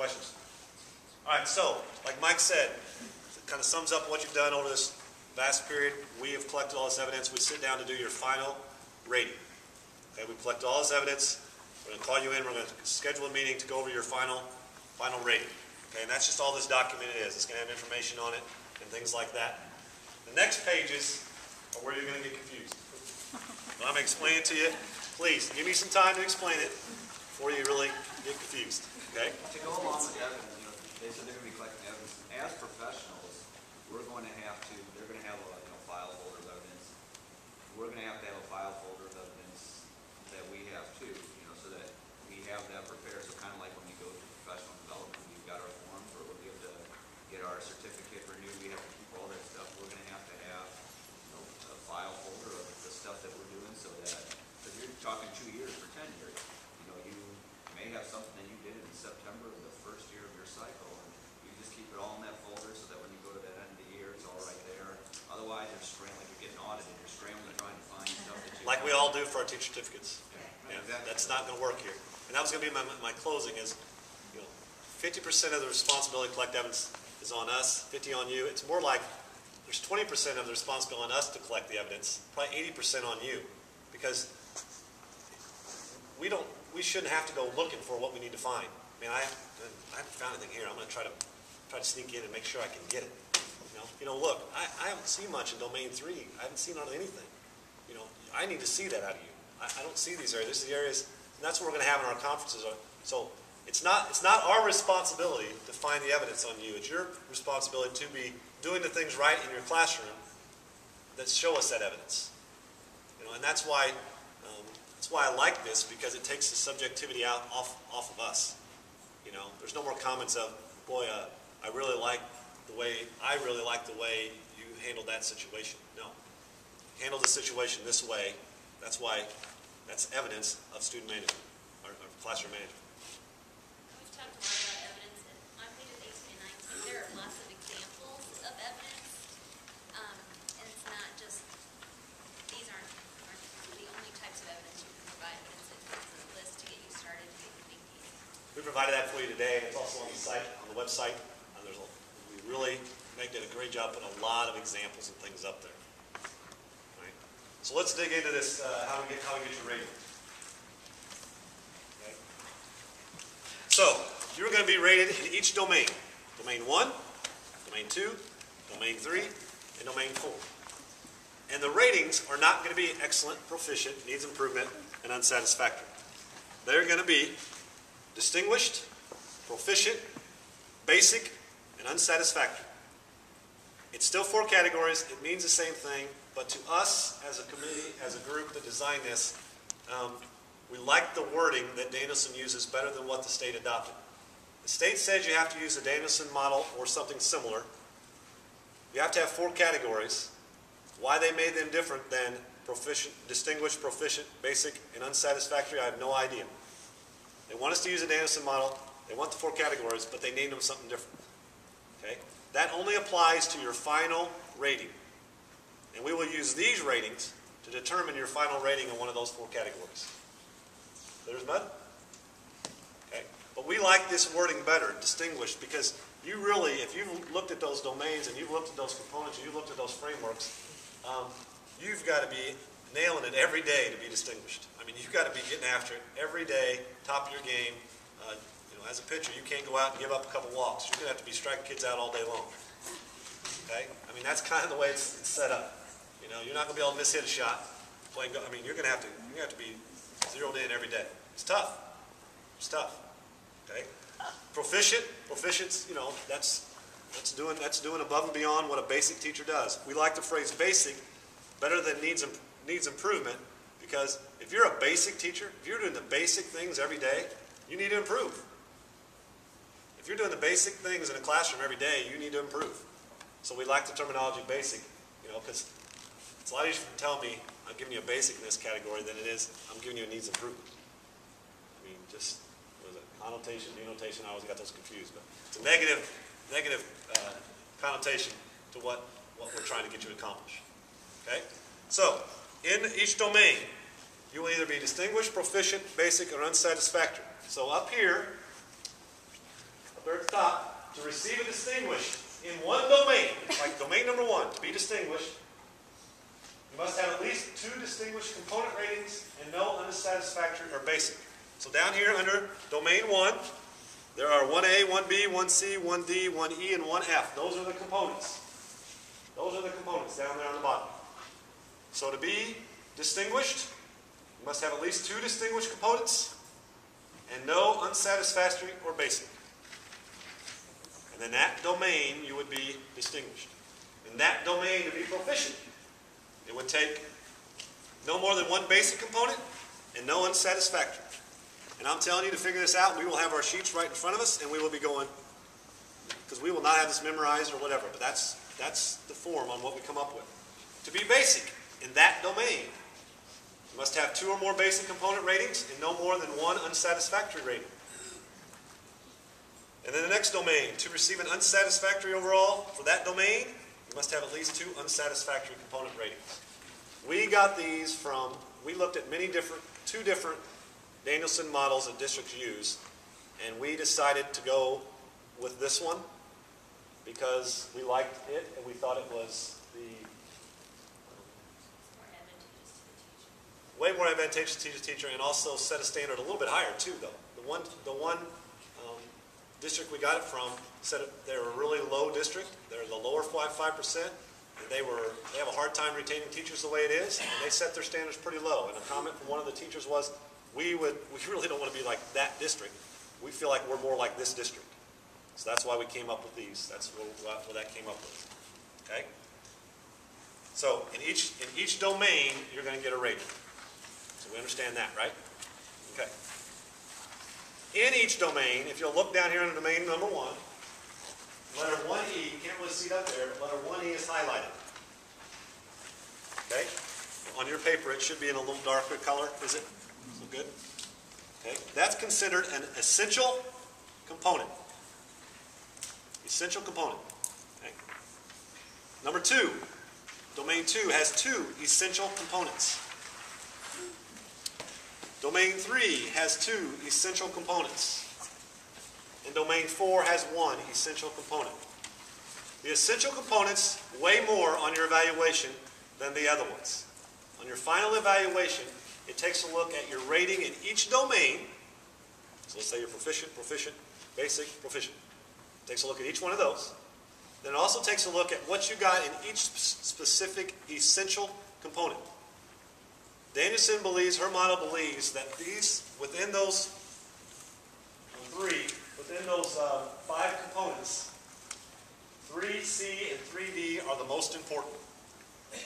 questions? All right, so, like Mike said, it kind of sums up what you've done over this vast period. We have collected all this evidence. We sit down to do your final rating. Okay, we collect all this evidence. We're going to call you in. We're going to schedule a meeting to go over your final rating. Okay, and that's just all this document is. It's going to have information on it and things like that. The next pages are where you're going to get confused. When I'm going to explain it to you, please give me some time to explain it before you really get confused. Okay? To go along with evidence, they said they're going to be collecting evidence. As professionals, they're going to have a file folder of evidence. We're going to have a file folder of evidence that we have too, so that we have that prepared. So kind of like when we go to professional development, we've got our forms, or we have to get our certificate renewed. We have to keep all that stuff. We're going to have a file folder of the stuff that we're doing, so that, because you're talking 2 years for 10 years, you may have something that you did in September of the first year of your cycle, and you just keep it all in that folder so that when you go to that end of the year, it's all right there. Otherwise, you're scrambling, you're getting audited, you're scrambling trying to find stuff that you... Like we all do for our teacher certificates. Yeah, exactly. That's not going to work here. And that was going to be my closing is, 50% of the responsibility to collect evidence is on us, 50 on you. It's more like there's 20% of the responsibility on us to collect the evidence, probably 80% on you, because we shouldn't have to go looking for what we need to find. I mean, I haven't found anything here. I'm going to try to sneak in and make sure I can get it. Look, I haven't seen much in domain 3. I haven't seen hardly anything. I need to see that out of you. I don't see these areas. These are the areas, and that's what we're going to have in our conferences. So it's not our responsibility to find the evidence on you. It's your responsibility to be doing the things right in your classroom that show us that evidence. And that's why I like this, because it takes the subjectivity off of us. There's no more comments of, boy, I really like the way you handled that situation. No. Handle the situation this way. That's evidence of student management, or classroom management. We've talked a lot about evidence, and on pages 18 and 19, there are lots of examples of evidence, and it's not just, these aren't the only types of evidence you can provide, but it's a list to get you started to get you thinking. We provided that for you today. It's also on the site, on the website. We really did a great job putting a lot of examples and things up there. Right? So let's dig into this, how we get your rating. Okay. So you're going to be rated in each domain. Domain 1, Domain 2, Domain 3, and Domain 4. And the ratings are not going to be excellent, proficient, needs improvement, and unsatisfactory. They're going to be distinguished, proficient, basic, and unsatisfactory. It's still 4 categories. It means the same thing, but to us as a committee, as a group that designed this, we like the wording that Danielson uses better than what the state adopted. The state says you have to use the Danielson model or something similar. You have to have 4 categories. Why they made them different than proficient, distinguished, proficient, basic, and unsatisfactory, I have no idea. They want us to use the Danielson model. They want the 4 categories, but they named them something different. Okay? That only applies to your final rating. And we will use these ratings to determine your final rating in one of those 4 categories. There's Bud? Okay. But we like this wording better, distinguished, because you really, if you've looked at those domains and you've looked at those components and you've looked at those frameworks, you've got to be nailing it every day to be distinguished. I mean, you've got to be getting after it every day, top of your game. As a pitcher, you can't go out and give up a couple walks. You're going to have to be striking kids out all day long. Okay? I mean, that's kind of the way it's set up. You're not going to be able to miss-hit a shot. You're going to have to be zeroed in every day. It's tough. It's tough. Okay? Proficient's, that's doing above and beyond what a basic teacher does. We like the phrase basic better than needs improvement, because if you're a basic teacher, if you're doing the basic things every day, you need to improve. If you're doing the basic things in a classroom every day, you need to improve. So we like the terminology basic, because it's a lot easier to tell me I'm giving you a basic in this category than it is I'm giving you a needs improvement. I mean, just, what is it, connotation, denotation, I always got those confused, but it's a negative connotation to what we're trying to get you to accomplish. Okay? So, in each domain, you will either be distinguished, proficient, basic, or unsatisfactory. So up here, receive a distinguished in one domain, like domain number 1, to be distinguished, you must have at least 2 distinguished component ratings and no unsatisfactory or basic. So down here under domain 1, there are 1A, 1B, 1C, 1D, 1E, and 1F. Those are the components. Those are the components down there on the bottom. So to be distinguished, you must have at least 2 distinguished components and no unsatisfactory or basic. And in that domain, you would be distinguished. In that domain, to be proficient, it would take no more than 1 basic component and no unsatisfactory. And I'm telling you, to figure this out, we will have our sheets right in front of us, and we will be going, because we will not have this memorized or whatever, but that's the form on what we come up with. To be basic in that domain, you must have 2 or more basic component ratings and no more than 1 unsatisfactory rating. And then the next domain, to receive an unsatisfactory overall for that domain, you must have at least 2 unsatisfactory component ratings. We got these from, we looked at 2 different Danielson models that districts use, and we decided to go with this one because we liked it and we thought it was way more advantageous to teach a teacher, and also set a standard a little bit higher too, though. The one district we got it from said they were a really low district. They're the lower 5%, and they have a hard time retaining teachers the way it is, and they set their standards pretty low. And a comment from one of the teachers was, we really don't want to be like that district. We feel like we're more like this district. So that's why we came up with these. That's where that came up with. Okay? So in each domain, you're going to get a rating. So we understand that, right? Okay. In each domain, if you'll look down here in domain number 1, letter 1E, you can't really see it up there, but letter 1E is highlighted. Okay? On your paper, it should be in a little darker color. Is it? So good? Okay. That's considered an essential component. Essential component. Okay. Number 2, domain 2 has 2 essential components. Domain 3 has 2 essential components. And domain 4 has 1 essential component. The essential components weigh more on your evaluation than the other ones. On your final evaluation, it takes a look at your rating in each domain. So let's say you're proficient, basic, proficient. It takes a look at each one of those. Then it also takes a look at what you got in each specific essential component. Danielson believes, her model believes, that these, within those 5 components, 3C and 3D are the most important.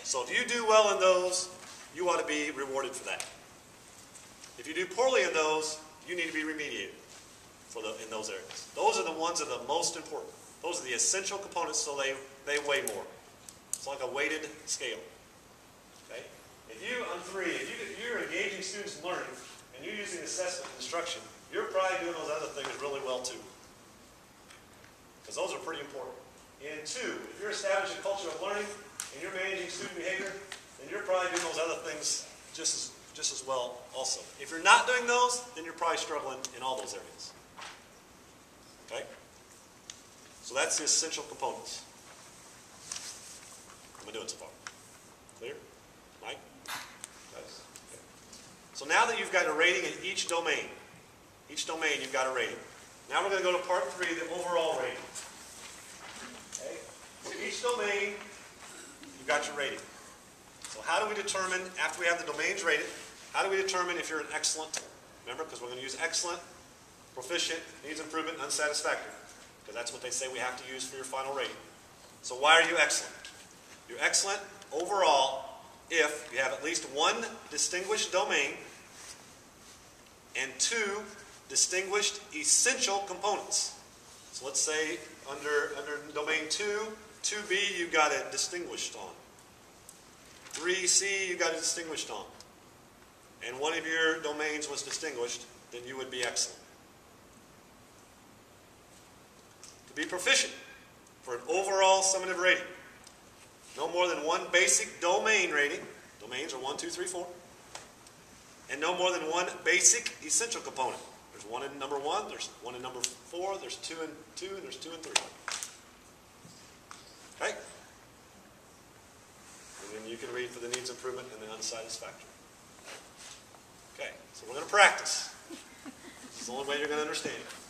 So if you do well in those, you ought to be rewarded for that. If you do poorly in those, you need to be remediated in those areas. Those are the ones that are the most important. Those are the essential components, so they weigh more. It's like a weighted scale. Okay? If you're engaging students in learning, and you're using assessment and instruction, you're probably doing those other things really well too. Because those are pretty important. And 2, if you're establishing a culture of learning, and you're managing student behavior, then you're probably doing those other things just as well also. If you're not doing those, then you're probably struggling in all those areas. Okay? So that's the essential components. How am I doing so far? Clear? Mike? Guys? Okay. So now that you've got a rating in each domain you've got a rating. Now we're going to go to part 3, the overall rating. Okay? So each domain, you've got your rating. So how do we determine, after we have the domains rated, how do we determine if you're an excellent? Remember, because we're going to use excellent, proficient, needs improvement, unsatisfactory. Because that's what they say we have to use for your final rating. So why are you excellent? You're excellent overall if you have at least 1 distinguished domain and 2 distinguished essential components. So let's say under domain 2, 2B you got it distinguished on. 3C you got it distinguished on. And one of your domains was distinguished, then you would be excellent. To be proficient for an overall summative rating, no more than 1 basic domain rating. Domains are 1, 2, 3, 4. And no more than 1 basic essential component. There's one in number 1, there's one in number 4, there's 2 and 2, and there's 2 and 3. Okay? And then you can read for the needs improvement and the unsatisfactory. Okay, so we're going to practice. This is the only way you're going to understand it.